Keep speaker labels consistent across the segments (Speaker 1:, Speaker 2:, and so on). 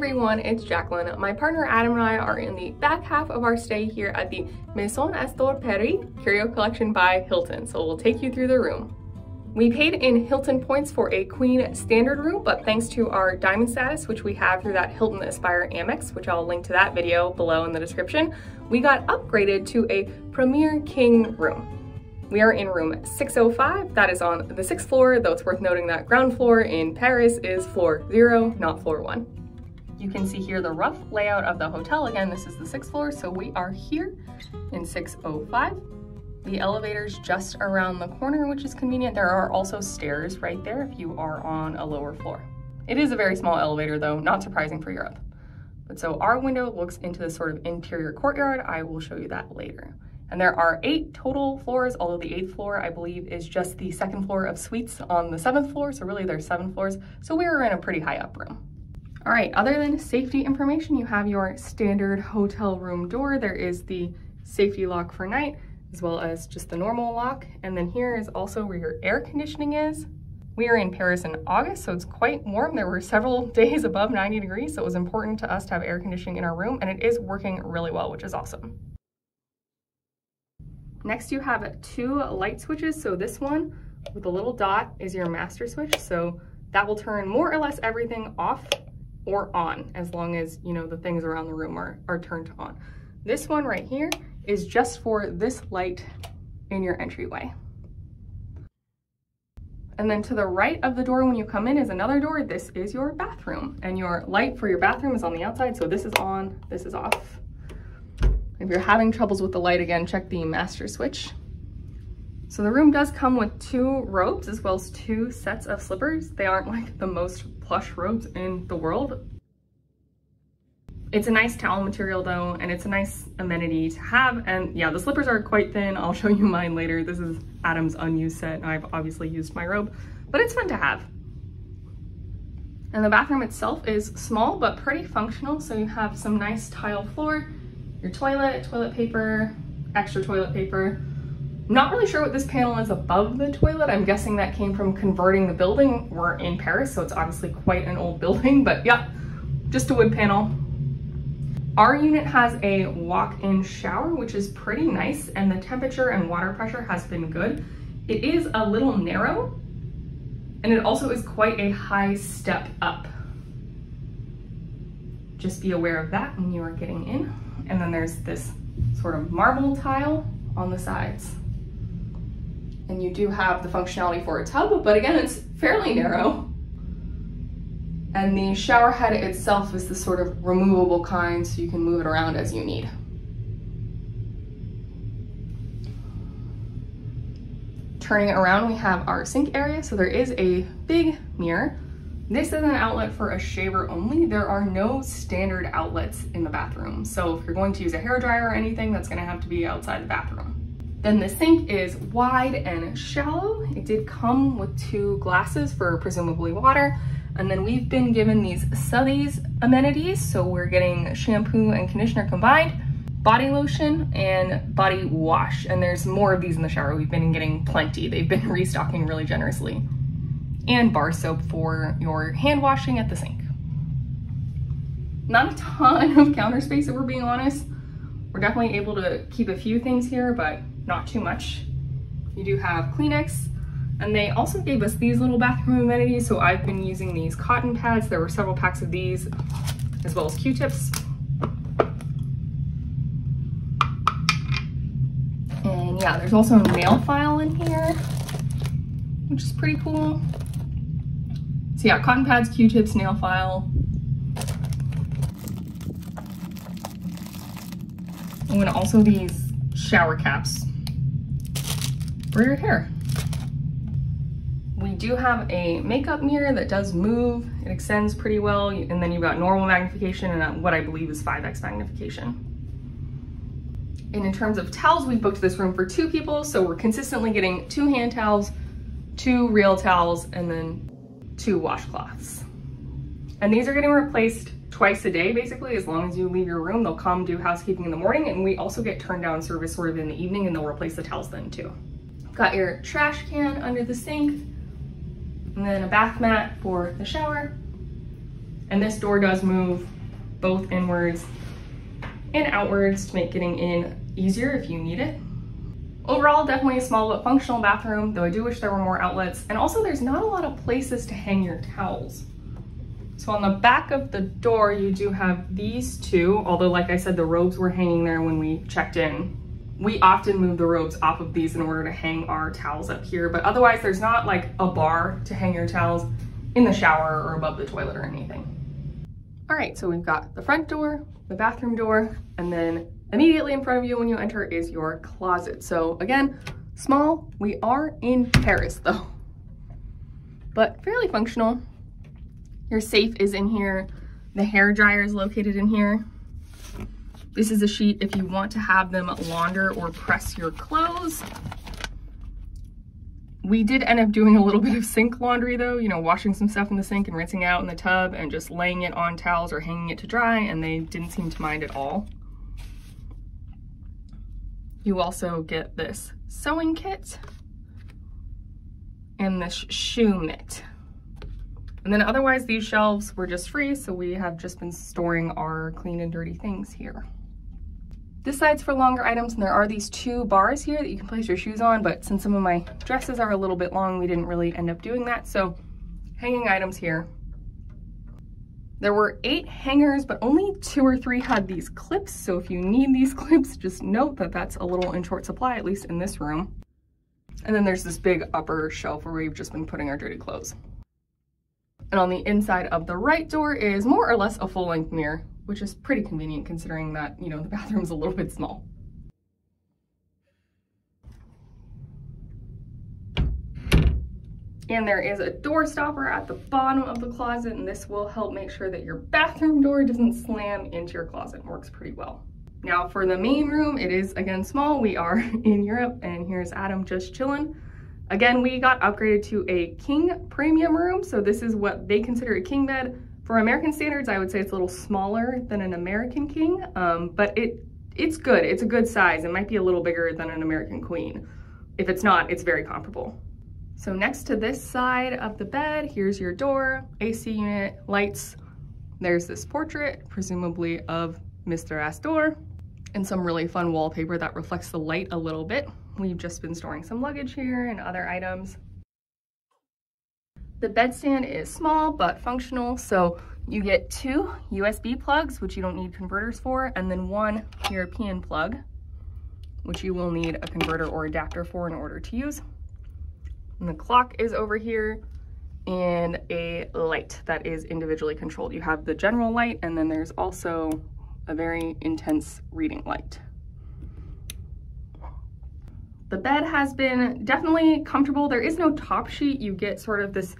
Speaker 1: everyone, it's Jacqueline. My partner Adam and I are in the back half of our stay here at the Maison Astor Perry Curio Collection by Hilton, so we'll take you through the room. We paid in Hilton points for a queen standard room, but thanks to our diamond status, which we have through that Hilton Aspire Amex, which I'll link to that video below in the description, we got upgraded to a Premier King room. We are in room 605, that is on the 6th floor, though it's worth noting that ground floor in Paris is floor 0, not floor 1. You can see here the rough layout of the hotel. Again, this is the 6th floor, so we are here in 605. The elevator's just around the corner, which is convenient. There are also stairs right there if you are on a lower floor. It is a very small elevator though, not surprising for Europe. But so our window looks into this sort of interior courtyard. I will show you that later. And there are 8 total floors, although the 8th floor, I believe, is just the 2nd floor of suites on the 7th floor. So really there's 7 floors. So we are in a pretty high up room. All right, other than safety information, you have your standard hotel room door. There is the safety lock for night, as well as just the normal lock. And then here is also where your air conditioning is. We are in Paris in August, so it's quite warm. There were several days above 90 degrees, so it was important to us to have air conditioning in our room, and it is working really well, which is awesome. Next, you have 2 light switches. So this one with a little dot is your master switch. So that will turn more or less everything off or on, as long as, you know, the things around the room are turned on. This one right here is just for this light in your entryway. And then to the right of the door when you come in is another door. This is your bathroom, and your light for your bathroom is on the outside. So this is on, this is off. If you're having troubles with the light, again, check the master switch. So the room does come with 2 robes as well as 2 sets of slippers. They aren't like the most plush robes in the world. It's a nice towel material though, and it's a nice amenity to have. And yeah, the slippers are quite thin. I'll show you mine later. This is Adam's unused set, and I've obviously used my robe, but it's fun to have. And the bathroom itself is small, but pretty functional. So you have some nice tile floor, your toilet, toilet paper, extra toilet paper. Not really sure what this panel is above the toilet. I'm guessing that came from converting the building. We're in Paris, so it's obviously quite an old building, but yeah, just a wood panel. Our unit has a walk-in shower, which is pretty nice, and the temperature and water pressure has been good. It is a little narrow, and it also is quite a high step up. Just be aware of that when you are getting in. And then there's this sort of marble tile on the sides. And you do have the functionality for a tub, but again, it's fairly narrow. And the shower head itself is the sort of removable kind, so you can move it around as you need. Turning it around, we have our sink area. So there is a big mirror. This is an outlet for a shaver only. There are no standard outlets in the bathroom. So if you're going to use a hairdryer or anything, that's gonna have to be outside the bathroom. Then the sink is wide and shallow. It did come with 2 glasses for presumably water. And then we've been given these Sotheby's amenities. So we're getting shampoo and conditioner combined, body lotion, and body wash. And there's more of these in the shower. We've been getting plenty. They've been restocking really generously. And bar soap for your hand washing at the sink. Not a ton of counter space, if we're being honest. We're definitely able to keep a few things here, but not too much. You do have Kleenex, and they also gave us these little bathroom amenities, so I've been using these cotton pads. There were several packs of these, as well as Q-tips. And yeah, there's also a nail file in here, which is pretty cool. So yeah, cotton pads, Q-tips, nail file. And then also these shower caps for your hair. We do have a makeup mirror that does move. It extends pretty well. And then you've got normal magnification and what I believe is 5x magnification. And in terms of towels, we booked this room for 2 people. So we're consistently getting 2 hand towels, 2 real towels, and then 2 washcloths. And these are getting replaced twice a day, basically. As long as you leave your room, they'll come do housekeeping in the morning, and we also get turned down service sort of in the evening, and they'll replace the towels then too. Got your trash can under the sink, and then a bath mat for the shower. And this door does move both inwards and outwards to make getting in easier if you need it. Overall, definitely a small but functional bathroom, though I do wish there were more outlets. And also there's not a lot of places to hang your towels. So on the back of the door, you do have these two, although like I said, the robes were hanging there when we checked in. We often move the robes off of these in order to hang our towels up here, but otherwise there's not like a bar to hang your towels in the shower or above the toilet or anything. All right, so we've got the front door, the bathroom door, and then immediately in front of you when you enter is your closet. So again, small. We are in Paris though, but fairly functional. Your safe is in here. The hair dryer is located in here. This is a sheet if you want to have them launder or press your clothes. We did end up doing a little bit of sink laundry though, you know, washing some stuff in the sink and rinsing out in the tub and just laying it on towels or hanging it to dry, and they didn't seem to mind at all. You also get this sewing kit and this shoe mitt. And then otherwise these shelves were just free, so we have just been storing our clean and dirty things here. This side's for longer items, and there are these two bars here that you can place your shoes on, but since some of my dresses are a little bit long, we didn't really end up doing that, so hanging items here. There were 8 hangers, but only 2 or 3 had these clips, so if you need these clips, just note that that's a little in short supply, at least in this room. And then there's this big upper shelf where we've just been putting our dirty clothes. And on the inside of the right door is more or less a full-length mirror, which is pretty convenient considering that, you know, the bathroom's a little bit small. And there is a door stopper at the bottom of the closet, and this will help make sure that your bathroom door doesn't slam into your closet. It works pretty well. Now for the main room, it is again small. We are in Europe, and here's Adam just chilling. Again, we got upgraded to a king premium room, so this is what they consider a king bed. For American standards, I would say it's a little smaller than an American king, but it's good. It's a good size. It might be a little bigger than an American queen. If it's not, it's very comparable. So next to this side of the bed, here's your door, AC unit, lights. There's this portrait, presumably of Mr. Astor, and some really fun wallpaper that reflects the light a little bit. We've just been storing some luggage here and other items. The bedstand is small but functional, so you get 2 USB plugs, which you don't need converters for, and then 1 European plug, which you will need a converter or adapter for in order to use. And the clock is over here, and a light that is individually controlled. You have the general light, and then there's also a very intense reading light. The bed has been definitely comfortable. There is no top sheet. You get sort of this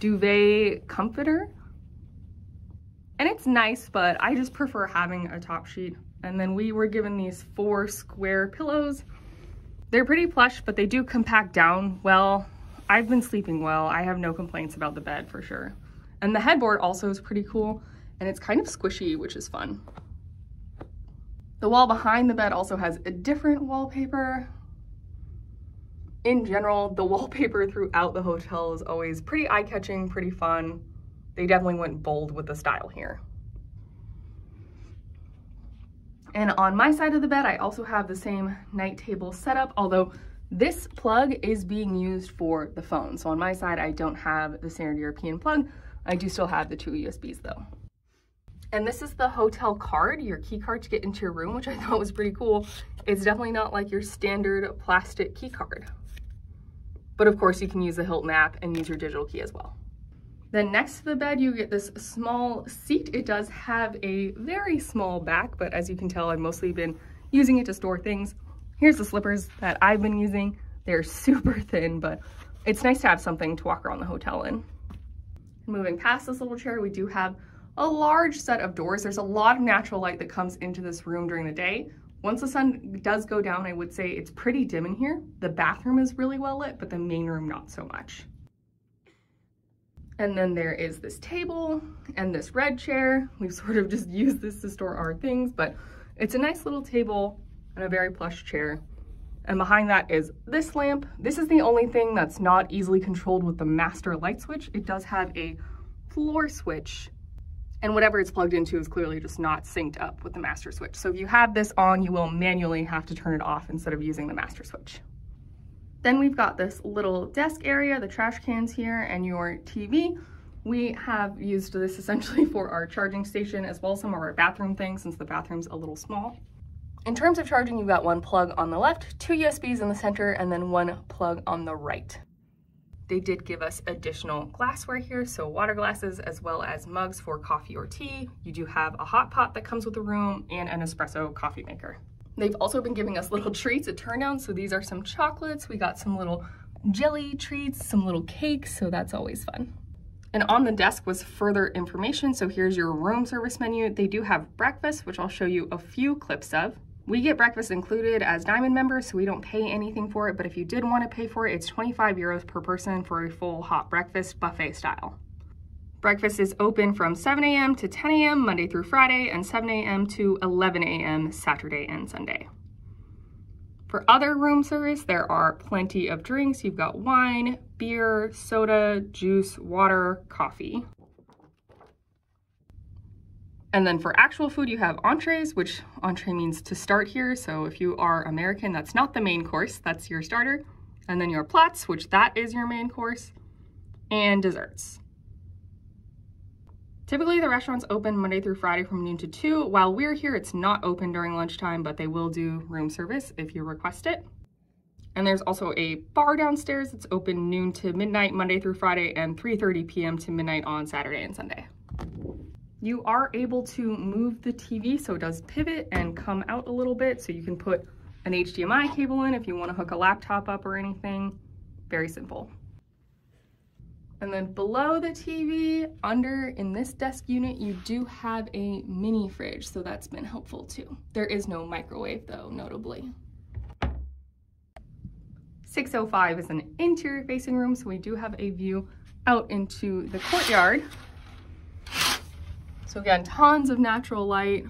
Speaker 1: duvet comforter. And it's nice, but I just prefer having a top sheet. And then we were given these 4 square pillows. They're pretty plush, but they do compact down well. I've been sleeping well. I have no complaints about the bed for sure. And the headboard also is pretty cool, and it's kind of squishy, which is fun. The wall behind the bed also has a different wallpaper. In general, the wallpaper throughout the hotel is always pretty eye-catching, pretty fun. They definitely went bold with the style here. And on my side of the bed, I also have the same night table setup, although this plug is being used for the phone. So on my side, I don't have the standard European plug. I do still have the 2 USBs though. And this is the hotel card, your key card to get into your room, which I thought was pretty cool. It's definitely not like your standard plastic key card. But of course you can use the Hilton app and use your digital key as well. Then next to the bed, you get this small seat. It does have a very small back, but as you can tell, I've mostly been using it to store things. Here's the slippers that I've been using. They're super thin, but it's nice to have something to walk around the hotel in. Moving past this little chair, we do have a large set of doors. There's a lot of natural light that comes into this room during the day. Once the sun does go down, I would say it's pretty dim in here. The bathroom is really well lit, but the main room not so much. And then there is this table and this red chair. We've sort of just used this to store our things, but it's a nice little table and a very plush chair. And behind that is this lamp. This is the only thing that's not easily controlled with the master light switch. It does have a floor switch, And whatever it's plugged into is clearly just not synced up with the master switch. So if you have this on, you will manually have to turn it off instead of using the master switch. Then we've got this little desk area, the trash cans here, and your TV. We have used this essentially for our charging station as well as some of our bathroom things since the bathroom's a little small. In terms of charging, you've got one plug on the left, 2 USBs in the center, and then 1 plug on the right. They did give us additional glassware here, so water glasses as well as mugs for coffee or tea. You do have a hot pot that comes with the room and an espresso coffee maker. They've also been giving us little treats at turn down, so these are some chocolates. We got some little jelly treats, some little cakes, so that's always fun. And on the desk was further information, so here's your room service menu. They do have breakfast, which I'll show you a few clips of. We get breakfast included as Diamond members, so we don't pay anything for it, but if you did want to pay for it, it's 25 euros per person for a full hot breakfast, buffet style. Breakfast is open from 7 a.m. to 10 a.m. Monday through Friday, and 7 a.m. to 11 a.m. Saturday and Sunday. For other room service, there are plenty of drinks. You've got wine, beer, soda, juice, water, coffee. And then for actual food, you have entrees, which entree means to start here. So if you are American, that's not the main course, that's your starter. And then your plats, which that is your main course, and desserts. Typically the restaurant's open Monday through Friday from noon to 2. While we're here, it's not open during lunchtime, but they will do room service if you request it. And there's also a bar downstairs that's open noon to midnight Monday through Friday and 3:30 p.m. to midnight on Saturday and Sunday. You are able to move the TV so it does pivot and come out a little bit, so you can put an HDMI cable in if you want to hook a laptop up or anything. Very simple. And then below the TV, under in this desk unit, you do have a mini fridge, so that's been helpful too. There is no microwave though, notably. 605 is an interior facing room, so we do have a view out into the courtyard. So again, tons of natural light.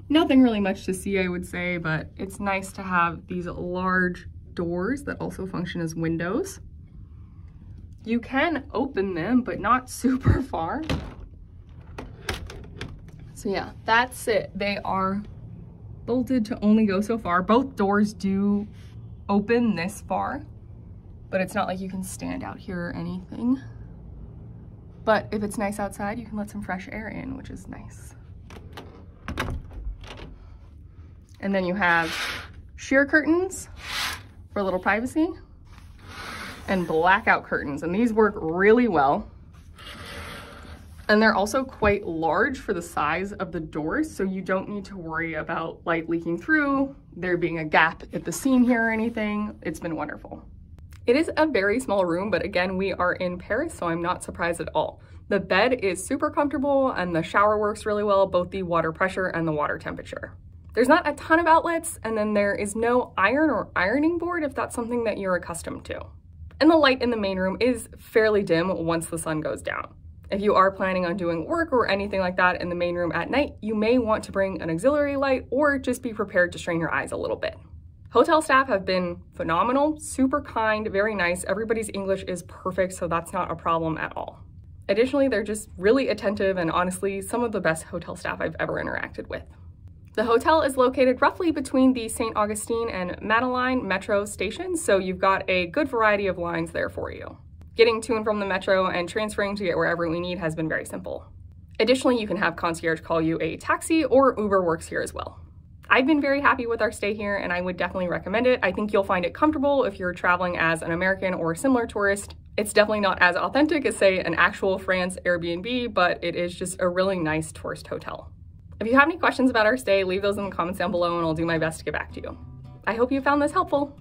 Speaker 1: Nothing really much to see, I would say, but it's nice to have these large doors that also function as windows. You can open them, but not super far. So yeah, that's it. They are bolted to only go so far. Both doors do open this far, but it's not like you can stand out here or anything. But if it's nice outside, you can let some fresh air in, which is nice. And then you have sheer curtains for a little privacy and blackout curtains, and these work really well. And they're also quite large for the size of the doors, so you don't need to worry about light leaking through, there being a gap at the seam here or anything. It's been wonderful. It is a very small room, but again, we are in Paris, so I'm not surprised at all. The bed is super comfortable and the shower works really well, both the water pressure and the water temperature. There's not a ton of outlets, and then there is no iron or ironing board if that's something that you're accustomed to. And the light in the main room is fairly dim once the sun goes down. If you are planning on doing work or anything like that in the main room at night, you may want to bring an auxiliary light or just be prepared to strain your eyes a little bit. Hotel staff have been phenomenal, super kind, very nice. Everybody's English is perfect, so that's not a problem at all. Additionally, they're just really attentive and honestly some of the best hotel staff I've ever interacted with. The hotel is located roughly between the St. Augustine and Madeleine metro stations, so you've got a good variety of lines there for you. Getting to and from the metro and transferring to get wherever we need has been very simple. Additionally, you can have concierge call you a taxi, or Uber works here as well. I've been very happy with our stay here and I would definitely recommend it. I think you'll find it comfortable if you're traveling as an American or similar tourist. It's definitely not as authentic as, say, an actual France Airbnb, but it is just a really nice tourist hotel. If you have any questions about our stay, leave those in the comments down below and I'll do my best to get back to you. I hope you found this helpful.